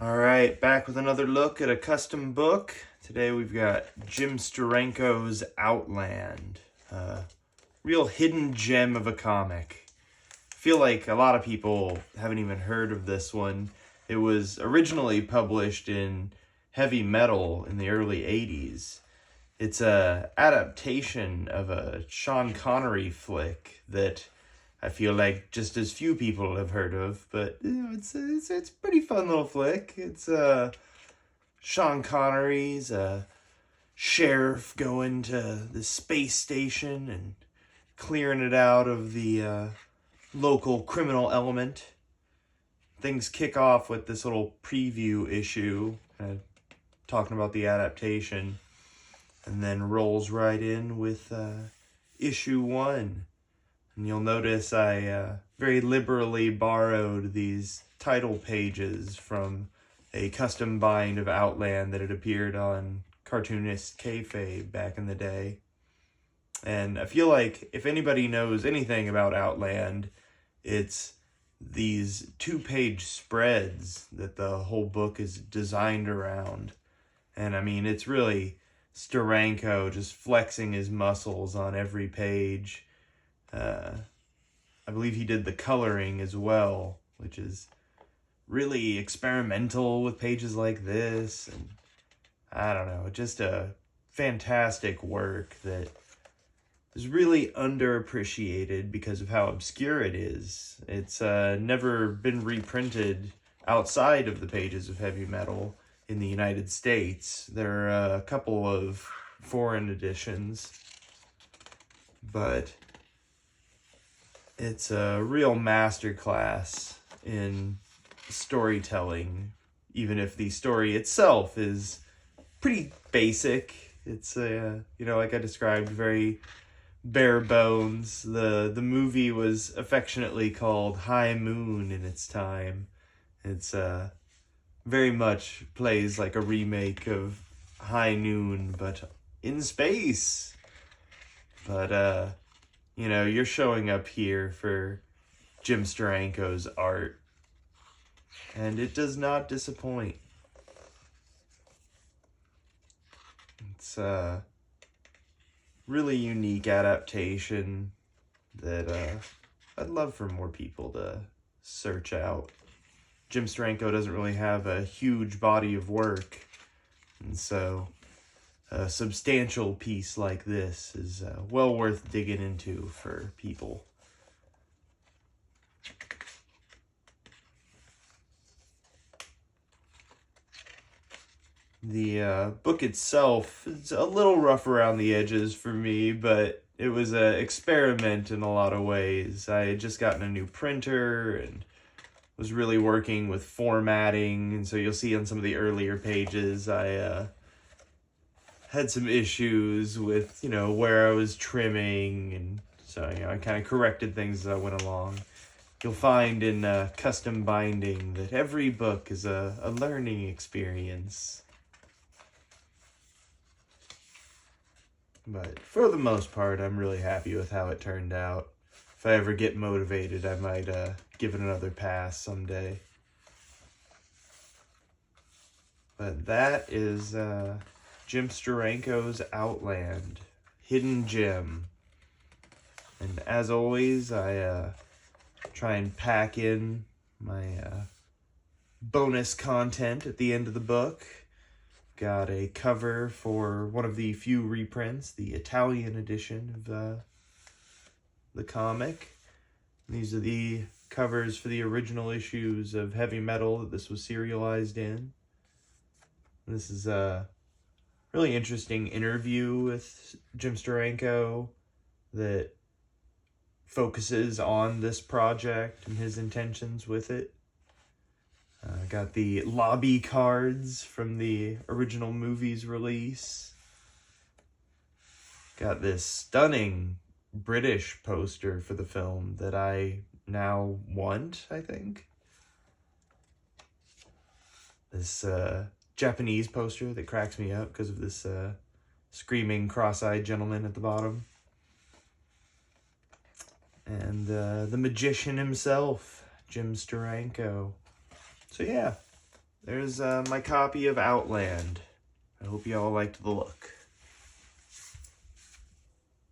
All right, back with another look at a custom book. Today we've got Jim Steranko's Outland. Real hidden gem of a comic. I feel like a lot of people haven't even heard of this one. It was originally published in Heavy Metal in the early 80s. It's a adaptation of a Sean Connery flick that I feel like just as few people have heard of, but it's a pretty fun little flick. It's Sean Connery's a sheriff going to the space station and clearing it out of the local criminal element. Things kick off with this little preview issue, talking about the adaptation, and then rolls right in with issue 1. And you'll notice I very liberally borrowed these title pages from a custom bind of Outland that had appeared on Cartoonist Kayfabe back in the day. And I feel like if anybody knows anything about Outland, it's these 2-page spreads that the whole book is designed around. And I mean, it's really Steranko just flexing his muscles on every page. I believe he did the coloring as well, which is really experimental with pages like this. And I don't know, just a fantastic work that is really underappreciated because of how obscure it is. It's never been reprinted outside of the pages of Heavy Metal in the United States. There are a couple of foreign editions, but it's a real masterclass in storytelling, even if the story itself is pretty basic. It's like I described, very bare bones. The movie was affectionately called High Moon in its time. It's very much plays like a remake of High Noon, but in space. But you're showing up here for Jim Steranko's art, and it does not disappoint. It's a really unique adaptation that I'd love for more people to search out. Jim Steranko doesn't really have a huge body of work, and so a substantial piece like this is well worth digging into for people. The book itself is a little rough around the edges for me, but it was an experiment in a lot of ways. I had just gotten a new printer and was really working with formatting, and so you'll see on some of the earlier pages I had some issues with, where I was trimming, and so, I kind of corrected things as I went along. You'll find in custom binding that every book is a learning experience. But for the most part, I'm really happy with how it turned out. If I ever get motivated, I might give it another pass someday. But that is Jim Steranko's Outland, hidden gem. And as always, I try and pack in my bonus content at the end of the book. Got a cover for one of the few reprints, the Italian edition of the comic. These are the covers for the original issues of Heavy Metal that this was serialized in. This is a really interesting interview with Jim Steranko that focuses on this project and his intentions with it. Got the lobby cards from the original movie's release. Got this stunning British poster for the film that I now want, I think. This Japanese poster that cracks me up because of this screaming cross-eyed gentleman at the bottom. And the magician himself, Jim Steranko. So yeah, there's my copy of Outland. I hope you all liked the look.